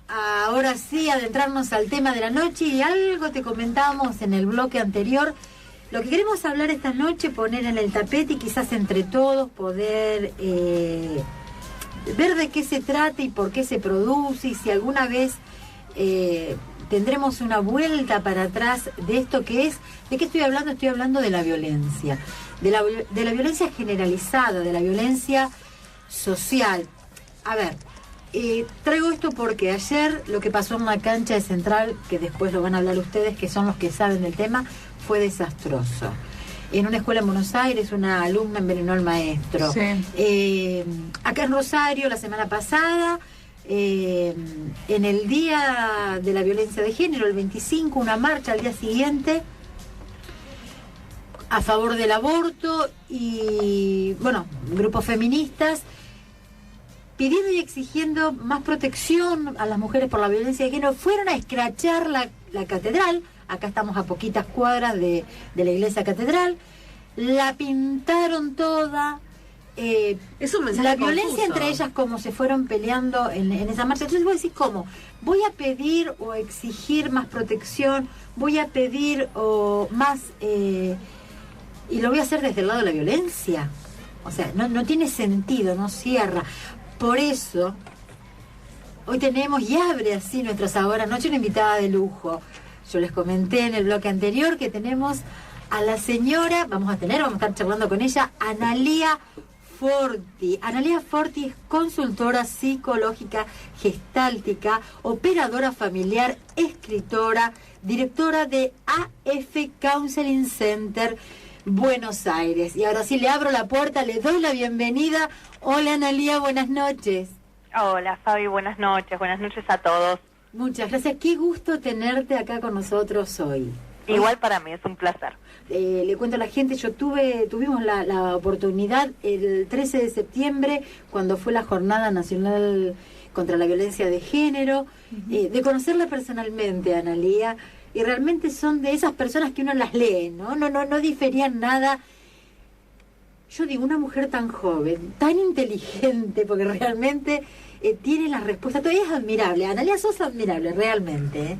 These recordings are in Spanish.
ahora sí adentrarnos al tema de la noche, y algo te comentábamos en el bloque anterior. Lo que queremos hablar esta noche, poner en el tapete y quizás entre todos poder ver de qué se trata y por qué se produce, y si alguna vez tendremos una vuelta para atrás de esto que es. ¿De qué estoy hablando? Estoy hablando de la violencia, de la violencia generalizada, de la violencia social. A ver, traigo esto porque ayer lo que pasó en la cancha de Central, que después lo van a hablar ustedes, que son los que saben del tema, fue desastroso. En una escuela en Buenos Aires, una alumna envenenó al maestro. Sí. Acá en Rosario, la semana pasada, en el Día de la Violencia de Género, el 25, una marcha al día siguiente a favor del aborto, y, bueno, grupos feministas pidiendo y exigiendo más protección a las mujeres por la violencia de género. Fueron a escrachar la catedral. Acá estamos a poquitas cuadras de la iglesia catedral. La pintaron toda. Es un mensaje la violencia confuso. Entre ellas, como se fueron peleando en esa marcha. Entonces vos decís, ¿cómo? Voy a pedir o exigir más protección, voy a pedir más... y lo voy a hacer desde el lado de la violencia. O sea, no tiene sentido, no cierra. Por eso, hoy tenemos, y abre así nuestra Sabor Anoche, una invitada de lujo. Yo les comenté en el bloque anterior que tenemos a la señora, vamos a estar charlando con ella, Analía Forti. Analía Forti es consultora psicológica gestáltica, operadora familiar, escritora, directora de AF Counseling Center, Buenos Aires. Y ahora sí le abro la puerta, le doy la bienvenida. Hola Analía, buenas noches. Hola Fabi, buenas noches a todos. Muchas gracias, qué gusto tenerte acá con nosotros hoy. Igual para mí, es un placer. Le cuento a la gente, tuvimos la oportunidad el 13 de septiembre, cuando fue la Jornada Nacional contra la Violencia de Género, de conocerla personalmente, Analía, y realmente son de esas personas que uno las lee, no diferían nada. Yo digo, una mujer tan joven, tan inteligente, porque realmente tiene la respuesta, todavía es admirable. Analía, sos admirable, realmente.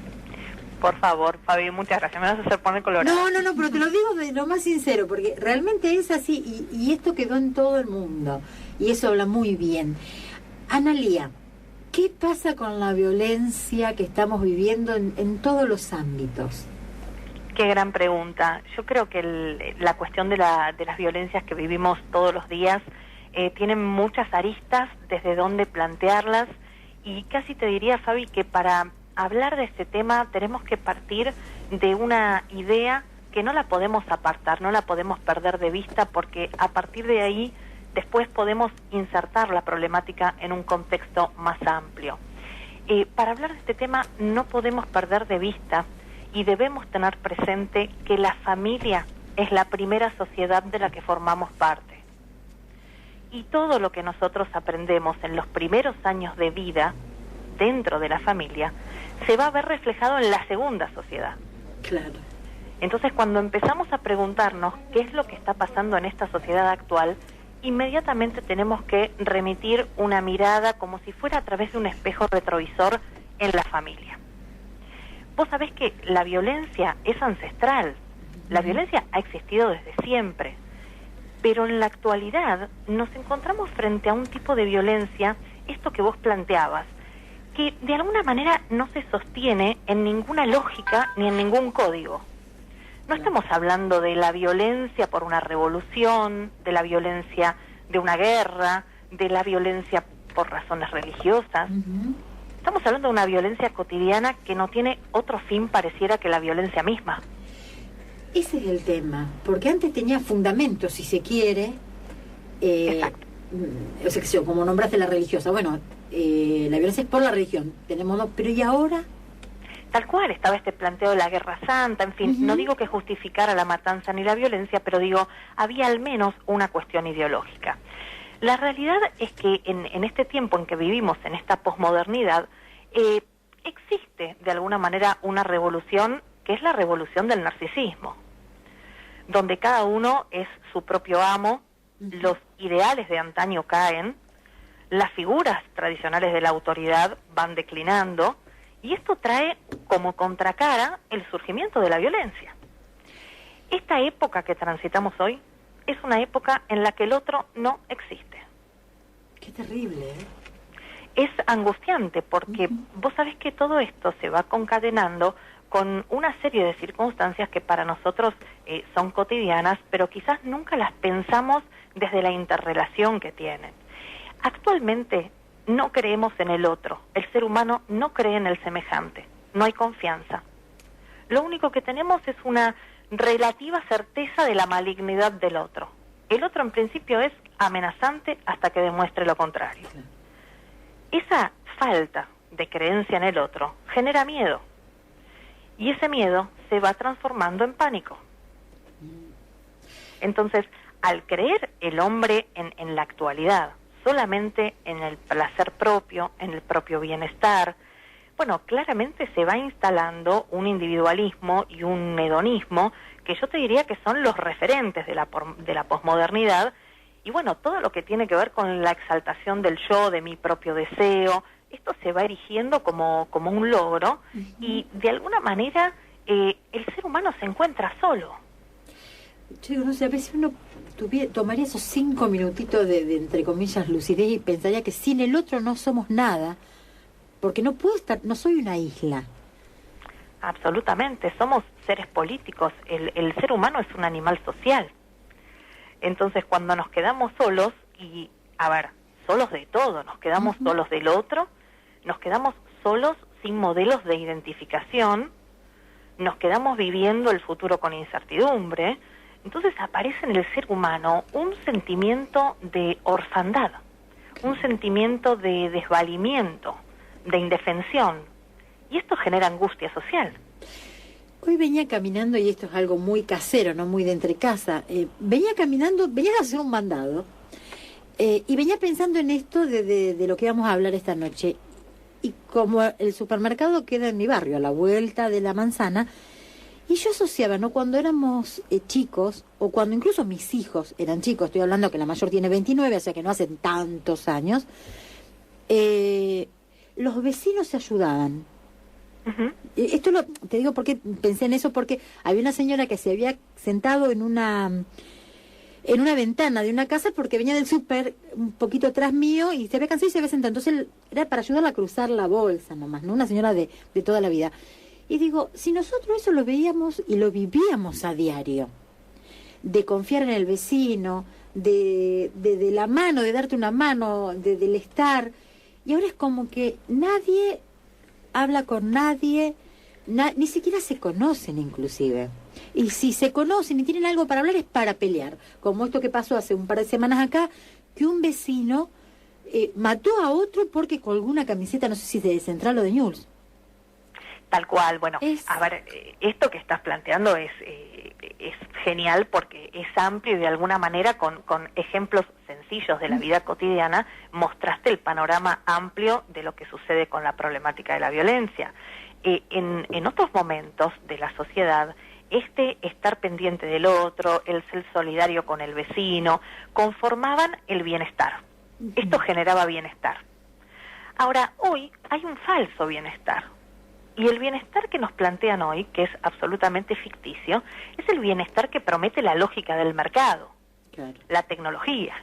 Por favor, Fabi, muchas gracias, me vas a hacer poner colorado. No, pero te lo digo de lo más sincero, porque realmente es así, y esto quedó en todo el mundo, y eso habla muy bien. Analía, ¿qué pasa con la violencia que estamos viviendo en todos los ámbitos? Qué gran pregunta. Yo creo que la cuestión de las violencias que vivimos todos los días tiene muchas aristas desde donde plantearlas, y casi te diría, Fabi, que para hablar de este tema tenemos que partir de una idea que no la podemos apartar, no la podemos perder de vista, porque a partir de ahí después podemos insertar la problemática en un contexto más amplio. Para hablar de este tema no podemos perder de vista y debemos tener presente que la familia es la primera sociedad de la que formamos parte. Y todo lo que nosotros aprendemos en los primeros años de vida dentro de la familia se va a ver reflejado en la segunda sociedad. Claro. Entonces, cuando empezamos a preguntarnos qué es lo que está pasando en esta sociedad actual, inmediatamente tenemos que remitir una mirada como si fuera a través de un espejo retrovisor en la familia. Vos sabés que la violencia es ancestral, la violencia ha existido desde siempre, pero en la actualidad nos encontramos frente a un tipo de violencia, esto que vos planteabas, que de alguna manera no se sostiene en ninguna lógica ni en ningún código. No estamos hablando de la violencia por una revolución, de la violencia de una guerra, de la violencia por razones religiosas. Estamos hablando de una violencia cotidiana que no tiene otro fin, pareciera, que la violencia misma. Ese es el tema, porque antes tenía fundamentos, si se quiere. Exacto. O sea, que yo, como nombraste la religiosa, bueno, la violencia es por la religión, tenemos dos, pero ¿y ahora? Tal cual, estaba este planteo de la Guerra Santa, en fin, no digo que justificara la matanza ni la violencia, pero digo, había al menos una cuestión ideológica. La realidad es que en este tiempo en que vivimos, en esta posmodernidad, existe de alguna manera una revolución que es la revolución del narcisismo, donde cada uno es su propio amo, los ideales de antaño caen, las figuras tradicionales de la autoridad van declinando, y esto trae como contracara el surgimiento de la violencia. Esta época que transitamos hoy es una época en la que el otro no existe. Qué terrible, ¿eh? Es angustiante porque vos sabés que todo esto se va concadenando con una serie de circunstancias que para nosotros son cotidianas, pero quizás nunca las pensamos desde la interrelación que tienen. Actualmente no creemos en el otro, el ser humano no cree en el semejante, no hay confianza. Lo único que tenemos es una relativa certeza de la malignidad del otro. El otro en principio es amenazante hasta que demuestre lo contrario. Esa falta de creencia en el otro genera miedo, y ese miedo se va transformando en pánico. Entonces, al creer el hombre en la actualidad solamente en el placer propio, en el propio bienestar, bueno, claramente se va instalando un individualismo y un hedonismo que yo te diría que son los referentes de la posmodernidad. Y bueno, todo lo que tiene que ver con la exaltación del yo, de mi propio deseo, esto se va erigiendo como un logro, y de alguna manera el ser humano se encuentra solo. Yo digo, no sé, a veces uno tomaría esos 5 minutitos de entre comillas, lucidez, y pensaría que sin el otro no somos nada, porque no puedo estar, no soy una isla. Absolutamente, somos seres políticos, el ser humano es un animal social. Entonces, cuando nos quedamos solos, y, a ver, solos de todo, nos quedamos solos del otro, nos quedamos solos sin modelos de identificación, nos quedamos viviendo el futuro con incertidumbre, entonces aparece en el ser humano un sentimiento de orfandad, un sentimiento de desvalimiento, de indefensión, y esto genera angustia social. Hoy venía caminando, y esto es algo muy casero, no muy de entre casa, venía caminando, venía a hacer un mandado, y venía pensando en esto de lo que íbamos a hablar esta noche, y como el supermercado queda en mi barrio, a la vuelta de la manzana, y yo asociaba, ¿no?, cuando éramos chicos, o cuando incluso mis hijos eran chicos, estoy hablando que la mayor tiene 29, o sea que no hacen tantos años, los vecinos se ayudaban. Esto te digo porque pensé en eso, porque había una señora que se había sentado en una ventana de una casa porque venía del súper un poquito atrás mío y se había cansado y se había sentado. Entonces era para ayudarla a cruzar la bolsa nomás, ¿no? Una señora de toda la vida. Y digo, si nosotros eso lo veíamos y lo vivíamos a diario, de confiar en el vecino, de la mano, de darte una mano, del estar, y ahora es como que nadie habla con nadie, ni siquiera se conocen inclusive. Y si se conocen y tienen algo para hablar es para pelear, como esto que pasó hace un par de semanas acá, que un vecino mató a otro porque colgó una camiseta, no sé si de Central o de News. Tal cual, bueno, a ver, esto que estás planteando es genial porque es amplio y de alguna manera con ejemplos sencillos de la vida cotidiana mostraste el panorama amplio de lo que sucede con la problemática de la violencia. En otros momentos de la sociedad, estar pendiente del otro, el ser solidario con el vecino, conformaban el bienestar. Esto generaba bienestar. Ahora, hoy hay un falso bienestar. Y el bienestar que nos plantean hoy, que es absolutamente ficticio, es el bienestar que promete la lógica del mercado, claro, la tecnología.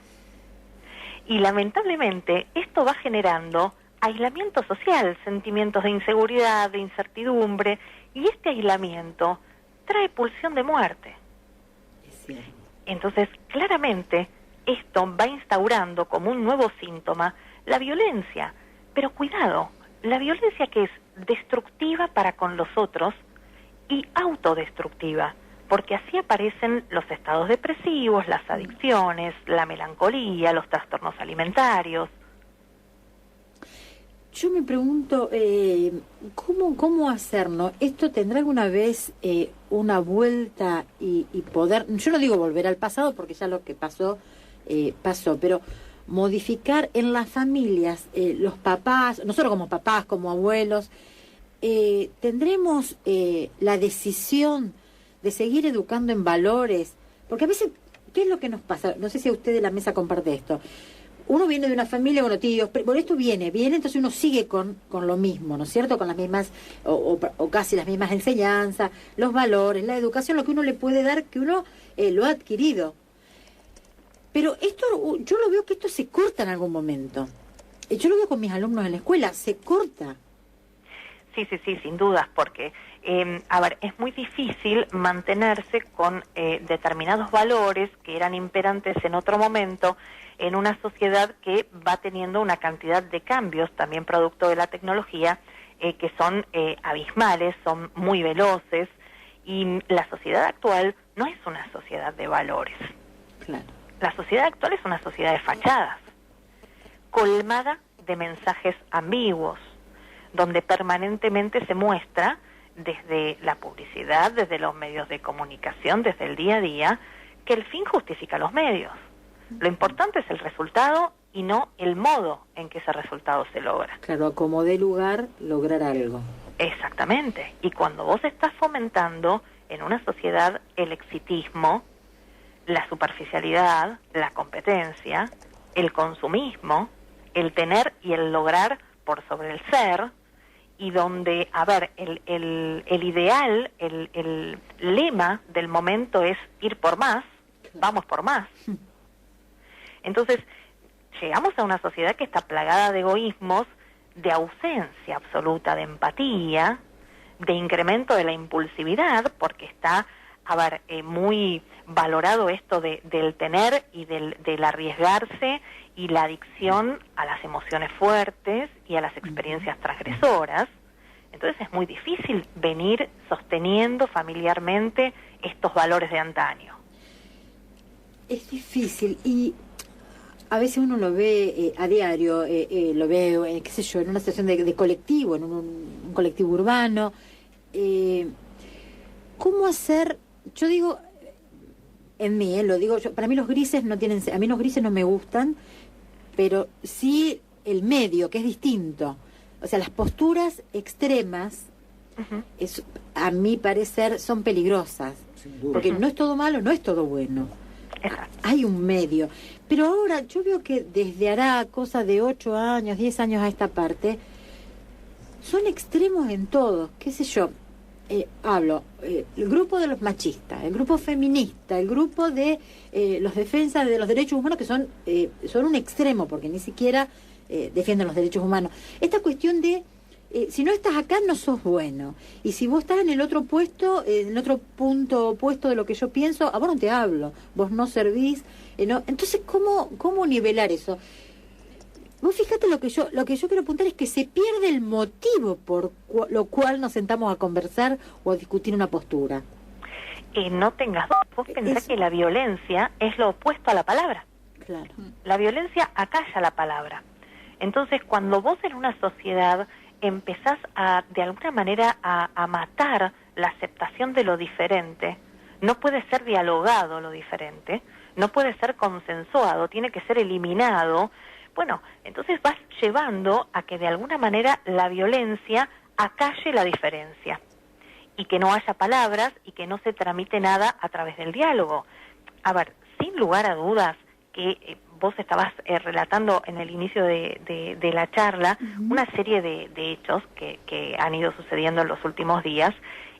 Y lamentablemente esto va generando aislamiento social, sentimientos de inseguridad, de incertidumbre, y este aislamiento trae pulsión de muerte. Sí. Entonces, claramente, esto va instaurando como un nuevo síntoma la violencia. Pero cuidado, la violencia que es destructiva para con los otros y autodestructiva, porque así aparecen los estados depresivos, las adicciones, la melancolía, los trastornos alimentarios. Yo me pregunto, ¿cómo hacernos? ¿Esto tendrá alguna vez una vuelta y poder, yo no digo volver al pasado, porque ya lo que pasó, pasó, pero modificar en las familias, los papás, nosotros como papás, como abuelos, tendremos la decisión de seguir educando en valores, porque a veces, ¿qué es lo que nos pasa? No sé si a usted de la mesa comparte esto. uno viene de una familia, bueno, tíos, pero por esto viene, entonces uno sigue con lo mismo, ¿no es cierto? Con las mismas, o casi las mismas enseñanzas, los valores, la educación, lo que uno le puede dar, que uno lo ha adquirido. Pero esto, yo lo veo que esto se corta en algún momento. Yo lo veo con mis alumnos en la escuela, se corta. Sí, sin dudas, porque, a ver, es muy difícil mantenerse con determinados valores que eran imperantes en otro momento en una sociedad que va teniendo una cantidad de cambios, también producto de la tecnología, que son abismales, son muy veloces, y la sociedad actual no es una sociedad de valores. Claro. La sociedad actual es una sociedad de fachadas, colmada de mensajes ambiguos, donde permanentemente se muestra desde la publicidad, desde los medios de comunicación, desde el día a día, que el fin justifica los medios. Lo importante es el resultado y no el modo en que ese resultado se logra. Claro, como dé lugar, lograr algo. Exactamente. Y cuando vos estás fomentando en una sociedad el exitismo, la superficialidad, la competencia, el consumismo, el tener y el lograr por sobre el ser, y donde, a ver, el ideal, el lema del momento es ir por más, vamos por más. Entonces, llegamos a una sociedad que está plagada de egoísmos, de ausencia absoluta de empatía, de incremento de la impulsividad, porque está, a ver, muy valorado esto del tener y del arriesgarse y la adicción a las emociones fuertes y a las experiencias transgresoras. Entonces es muy difícil venir sosteniendo familiarmente estos valores de antaño. Es difícil, y a veces uno lo ve a diario, lo ve, qué sé yo, en una situación de colectivo, en un colectivo urbano. ¿Cómo hacer? Yo digo, en mí, lo digo yo, para mí los grises no tienen, a mí los grises no me gustan, pero sí el medio, que es distinto. O sea, las posturas extremas, a mi parecer, son peligrosas, porque no es todo malo, no es todo bueno. Hay un medio. Pero ahora yo veo que desde hará cosa de 8 años, 10 años a esta parte, son extremos en todo. Qué sé yo, hablo, el grupo de los machistas, el grupo feminista, el grupo de los defensas de los derechos humanos, que son un extremo, porque ni siquiera defienden los derechos humanos. Esta cuestión de si no estás acá no sos bueno, y si vos estás en el otro puesto, en el otro punto opuesto de lo que yo pienso, a vos no te hablo, vos no servís, no. Entonces ¿cómo nivelar eso? Vos fíjate, lo que yo quiero apuntar es que se pierde el motivo por lo cual nos sentamos a conversar o a discutir una postura. No tengas dudas, vos pensás que la violencia es lo opuesto a la palabra. Claro. La violencia acalla la palabra. Entonces, cuando vos en una sociedad empezás de alguna manera a matar la aceptación de lo diferente, no puede ser dialogado lo diferente, no puede ser consensuado, tiene que ser eliminado. Bueno, entonces vas llevando a que de alguna manera la violencia acalle la diferencia y que no haya palabras y que no se tramite nada a través del diálogo. A ver, sin lugar a dudas que vos estabas relatando en el inicio de la charla una serie de hechos que han ido sucediendo en los últimos días,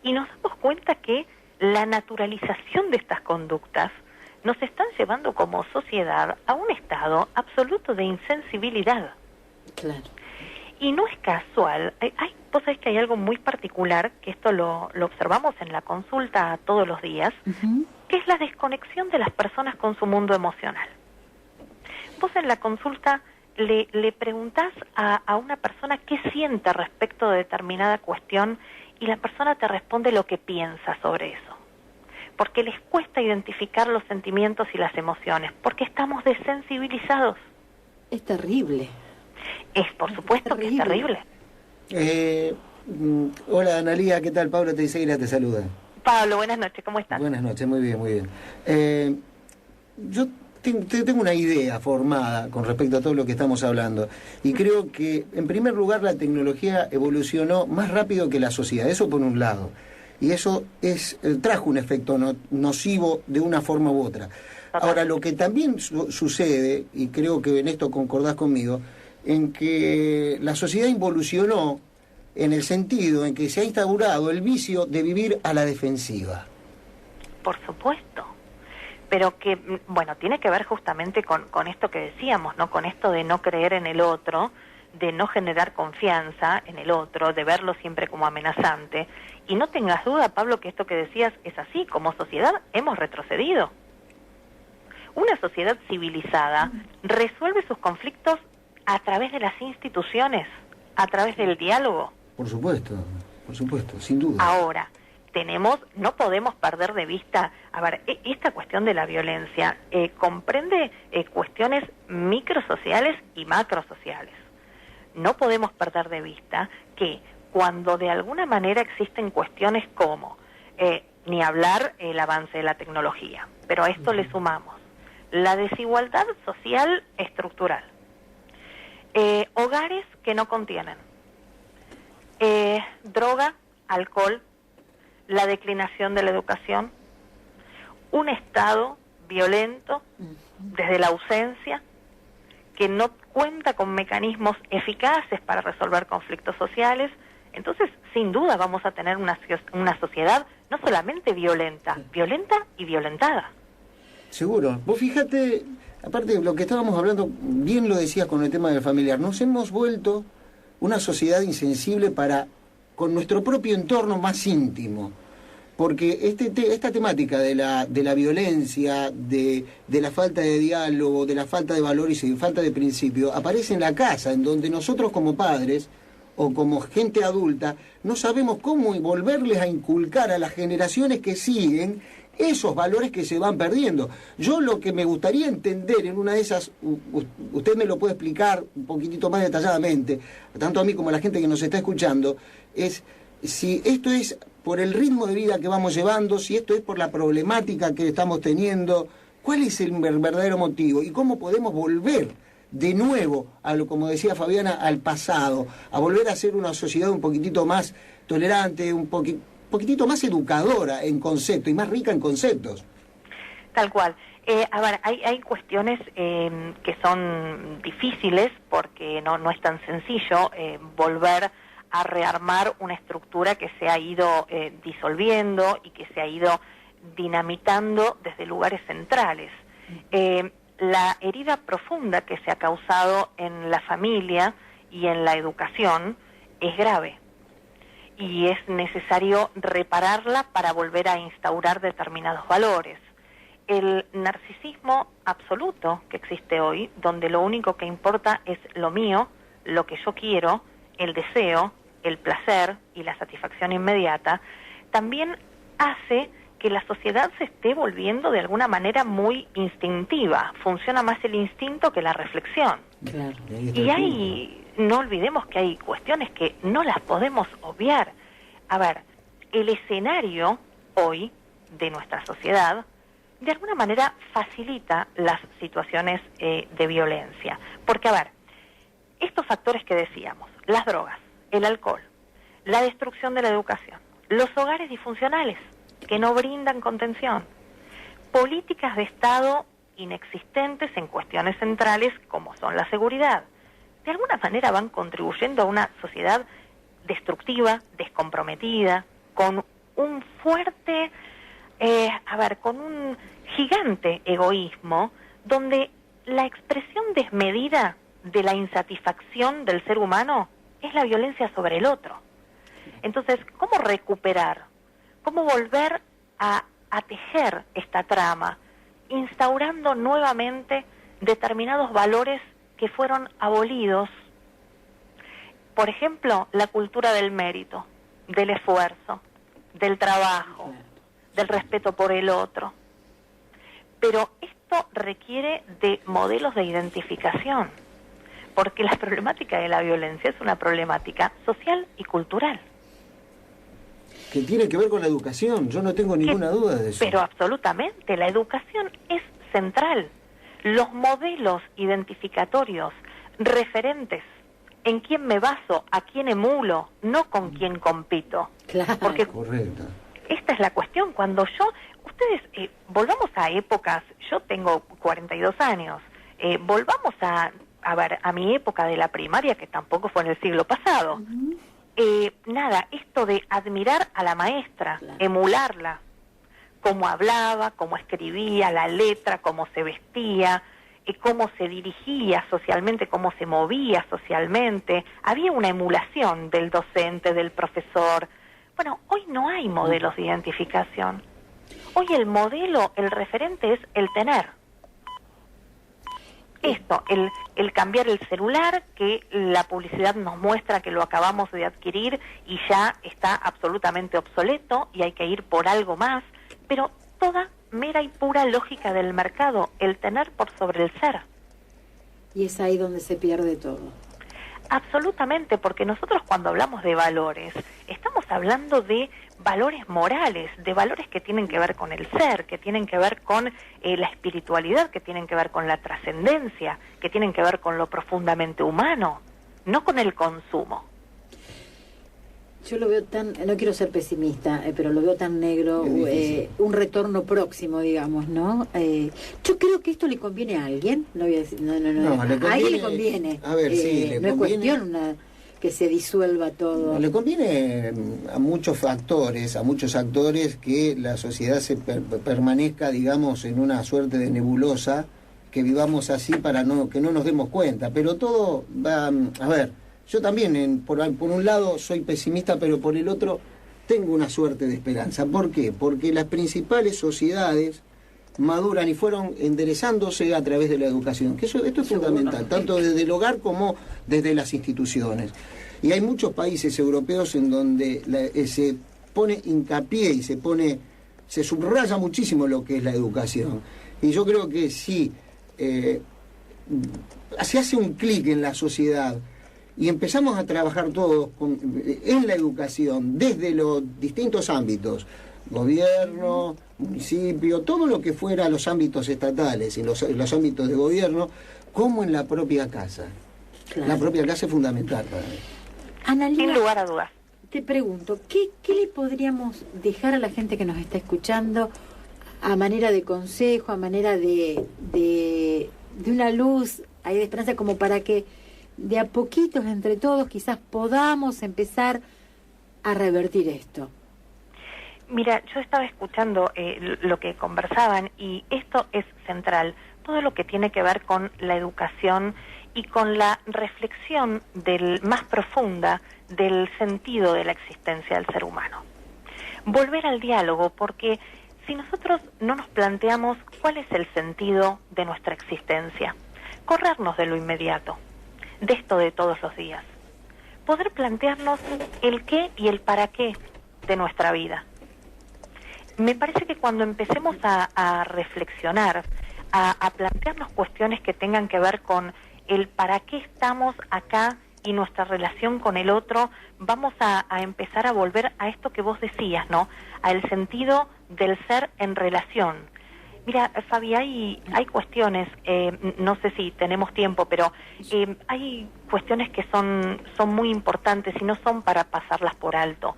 y nos damos cuenta que la naturalización de estas conductas nos están llevando como sociedad a un estado absoluto de insensibilidad. Claro. Y no es casual. Vos sabés que hay algo muy particular, que esto lo observamos en la consulta todos los días, que es la desconexión de las personas con su mundo emocional. Vos en la consulta le preguntás a una persona qué siente respecto de determinada cuestión, y la persona te responde lo que piensa sobre eso. Porque les cuesta identificar los sentimientos y las emociones, porque estamos desensibilizados. Es terrible. Por supuesto que es terrible. Hola Analía, ¿qué tal? Pablo Teixeira te saluda. Pablo, buenas noches, ¿cómo estás? Buenas noches, muy bien, muy bien. Yo tengo una idea formada con respecto a todo lo que estamos hablando, y creo que en primer lugar la tecnología evolucionó más rápido que la sociedad, eso por un lado, y eso trajo un efecto nocivo de una forma u otra. Ahora, lo que también sucede, y creo que en esto concordás conmigo, en que la sociedad involucionó en el sentido en que se ha instaurado el vicio de vivir a la defensiva. Por supuesto. Pero que, bueno, tiene que ver justamente con esto que decíamos, ¿no? Con esto de no creer en el otro, de no generar confianza en el otro, de verlo siempre como amenazante. Y no tengas duda, Pablo, que esto que decías es así. Como sociedad hemos retrocedido. Una sociedad civilizada resuelve sus conflictos a través de las instituciones, a través del diálogo. Por supuesto, sin duda. Ahora, no podemos perder de vista, a ver, esta cuestión de la violencia comprende cuestiones microsociales y macrosociales. No podemos perder de vista que cuando de alguna manera existen cuestiones como, ni hablar el avance de la tecnología, pero a esto le sumamos la desigualdad social estructural, hogares que no contienen, droga, alcohol, la declinación de la educación, un Estado violento desde la ausencia, que no cuenta con mecanismos eficaces para resolver conflictos sociales. Entonces, sin duda vamos a tener una sociedad no solamente violenta y violentada. Seguro. Vos fíjate, aparte de lo que estábamos hablando, bien lo decías con el tema del familiar, nos hemos vuelto una sociedad insensible con nuestro propio entorno más íntimo. Porque esta temática de la violencia, de la falta de diálogo, de la falta de valores y de falta de principio, aparece en la casa, en donde nosotros como padres o como gente adulta no sabemos cómo volverles a inculcar a las generaciones que siguen esos valores que se van perdiendo. Yo lo que me gustaría entender en una de esas, usted me lo puede explicar un poquitito más detalladamente, tanto a mí como a la gente que nos está escuchando, es si esto es por el ritmo de vida que vamos llevando, si esto es por la problemática que estamos teniendo, cuál es el verdadero motivo y cómo podemos volver de nuevo, como decía Fabiana, al pasado, a volver a ser una sociedad un poquitito más tolerante, un poquitito más educadora en concepto y más rica en conceptos. Tal cual. A ver, hay cuestiones que son difíciles porque no es tan sencillo volver a rearmar una estructura que se ha ido disolviendo y que se ha ido dinamitando desde lugares centrales. La herida profunda que se ha causado en la familia y en la educación es grave y es necesario repararla para volver a instaurar determinados valores. El narcisismo absoluto que existe hoy, donde lo único que importa es lo mío, lo que yo quiero, el deseo, el placer y la satisfacción inmediata, también hace que la sociedad se esté volviendo de alguna manera muy instintiva. Funciona más el instinto que la reflexión. Claro. Y no olvidemos que hay cuestiones que no las podemos obviar. A ver, el escenario hoy de nuestra sociedad de alguna manera facilita las situaciones de violencia. Porque, a ver, estos factores que decíamos, las drogas, el alcohol, la destrucción de la educación, los hogares disfuncionales que no brindan contención, políticas de Estado inexistentes en cuestiones centrales como son la seguridad, de alguna manera van contribuyendo a una sociedad destructiva, descomprometida, con un fuerte, con un gigante egoísmo, donde la expresión desmedida de la insatisfacción del ser humano es la violencia sobre el otro. Entonces, ¿cómo recuperar? ¿Cómo volver a tejer esta trama, instaurando nuevamente determinados valores que fueron abolidos? Por ejemplo, la cultura del mérito, del esfuerzo, del trabajo, del respeto por el otro. Pero esto requiere de modelos de identificación, porque la problemática de la violencia es una problemática social y cultural. Que tiene que ver con la educación, yo no tengo ninguna duda de eso. Pero absolutamente, la educación es central. Los modelos identificatorios, referentes, en quién me baso, a quién emulo, no con quién compito. Claro. Porque correcto. esta es la cuestión, cuando ustedes, volvamos a épocas, yo tengo 42 años, volvamos a ver, a mi época de la primaria, que tampoco fue en el siglo pasado. Nada, esto de admirar a la maestra, claro, emularla, cómo hablaba, cómo escribía, la letra, cómo se vestía, cómo se dirigía socialmente, cómo se movía socialmente. Había una emulación del docente, del profesor. Bueno, hoy no hay modelos de identificación. Hoy el modelo, el referente es el tener. Esto, el cambiar el celular, que la publicidad nos muestra que lo acabamos de adquirir y ya está absolutamente obsoleto y hay que ir por algo más, pero toda mera y pura lógica del mercado, el tener por sobre el ser. Y es ahí donde se pierde todo. Absolutamente, porque nosotros cuando hablamos de valores, estamos hablando de valores morales, de valores que tienen que ver con el ser, que tienen que ver con la espiritualidad, que tienen que ver con la trascendencia, que tienen que ver con lo profundamente humano, no con el consumo. Yo lo veo tan, no quiero ser pesimista, pero lo veo tan negro, un retorno próximo, digamos, ¿no? Yo creo que esto le conviene a alguien, no voy a decir, no, a alguien le conviene. A ver, sí, le no conviene, es cuestión que se disuelva todo. Le conviene a muchos actores que la sociedad se permanezca, digamos, en una suerte de nebulosa, que vivamos así para que no nos demos cuenta, pero todo va, a ver. Yo también, por un lado, soy pesimista, pero por el otro tengo una suerte de esperanza. ¿Por qué? Porque las principales sociedades maduran y fueron enderezándose a través de la educación. Que esto es fundamental, tanto desde el hogar como desde las instituciones. Y hay muchos países europeos en donde se pone hincapié y se subraya muchísimo lo que es la educación. Y yo creo que si se hace un clic en la sociedad y empezamos a trabajar todos en la educación desde los distintos ámbitos, gobierno, municipio, todo lo que fuera los ámbitos estatales y los ámbitos de gobierno, como en la propia casa. Claro. La propia casa es fundamental para mí. Analía, sin lugar a dudas. Te pregunto, ¿qué le podríamos dejar a la gente que nos está escuchando a manera de consejo, a manera de una luz ahí de esperanza, como para que de a poquitos entre todos quizás podamos empezar a revertir esto? Mira, yo estaba escuchando lo que conversaban y esto es central, todo lo que tiene que ver con la educación y con la reflexión más profunda del sentido de la existencia del ser humano. Volver al diálogo, porque si nosotros no nos planteamos cuál es el sentido de nuestra existencia, corrernos de lo inmediato, de esto de todos los días, poder plantearnos el qué y el para qué de nuestra vida. Me parece que cuando empecemos a reflexionar, a plantearnos cuestiones que tengan que ver con el para qué estamos acá y nuestra relación con el otro, vamos a empezar a volver a esto que vos decías, ¿no? Al sentido del ser en relación. Mira, Fabi, hay cuestiones, no sé si tenemos tiempo, pero hay cuestiones que son muy importantes y no son para pasarlas por alto.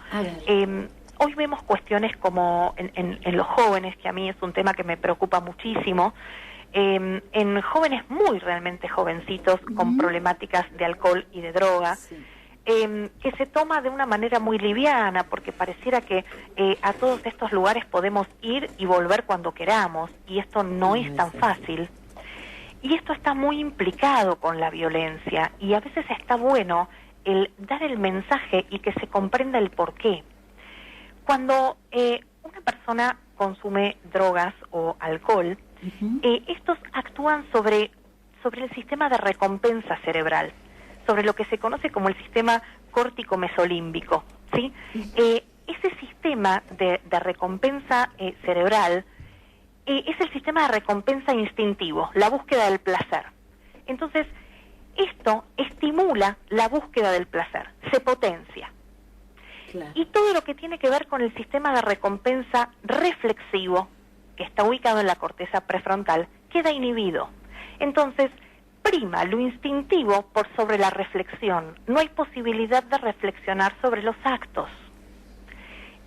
Hoy vemos cuestiones como en los jóvenes, que a mí es un tema que me preocupa muchísimo, en jóvenes muy realmente jovencitos con problemáticas de alcohol y de droga, sí, que se toma de una manera muy liviana, porque pareciera que a todos estos lugares podemos ir y volver cuando queramos, y esto no es tan fácil. Y esto está muy implicado con la violencia, y a veces está bueno el dar el mensaje y que se comprenda el porqué. Cuando una persona consume drogas o alcohol, estos actúan sobre el sistema de recompensa cerebral, sobre lo que se conoce como el sistema córtico-mesolímbico, ¿sí? Ese sistema de recompensa cerebral es el sistema de recompensa instintivo, la búsqueda del placer. Entonces, esto estimula la búsqueda del placer, se potencia. Claro. Y todo lo que tiene que ver con el sistema de recompensa reflexivo, que está ubicado en la corteza prefrontal, queda inhibido. Entonces, prima lo instintivo por sobre la reflexión. No hay posibilidad de reflexionar sobre los actos.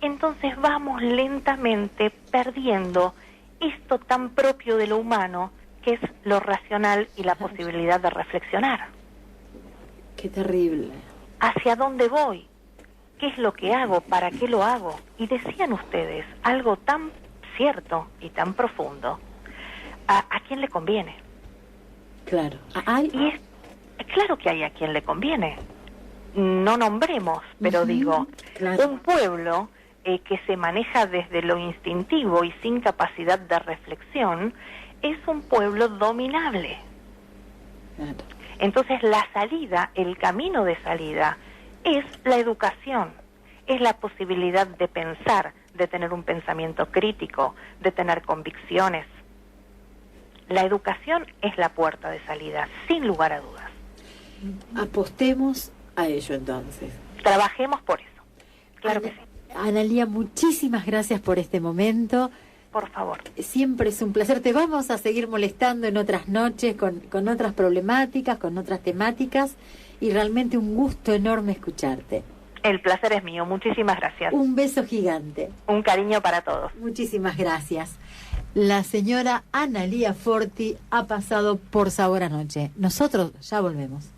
entonces vamos lentamente perdiendo esto tan propio de lo humano, que es lo racional y la posibilidad de reflexionar. Qué terrible. ¿Hacia dónde voy? ¿Qué es lo que hago? ¿Para qué lo hago? Y decían ustedes algo tan cierto y tan profundo. ¿A quién le conviene? Claro. Y es claro que hay a quien le conviene. No nombremos, pero digo, claro. Un pueblo que se maneja desde lo instintivo y sin capacidad de reflexión es un pueblo dominable. Claro. Entonces la salida, el camino de salida, es la educación, es la posibilidad de pensar, de tener un pensamiento crítico, de tener convicciones. La educación es la puerta de salida, sin lugar a dudas. Apostemos a ello entonces. Trabajemos por eso. Claro que sí. Analía, muchísimas gracias por este momento. Por favor. Siempre es un placer. Te vamos a seguir molestando en otras noches con otras problemáticas, con otras temáticas, y realmente un gusto enorme escucharte. El placer es mío. Muchísimas gracias. Un beso gigante. Un cariño para todos. Muchísimas gracias. La señora Analía Forti ha pasado por Sabor Anoche. Nosotros ya volvemos.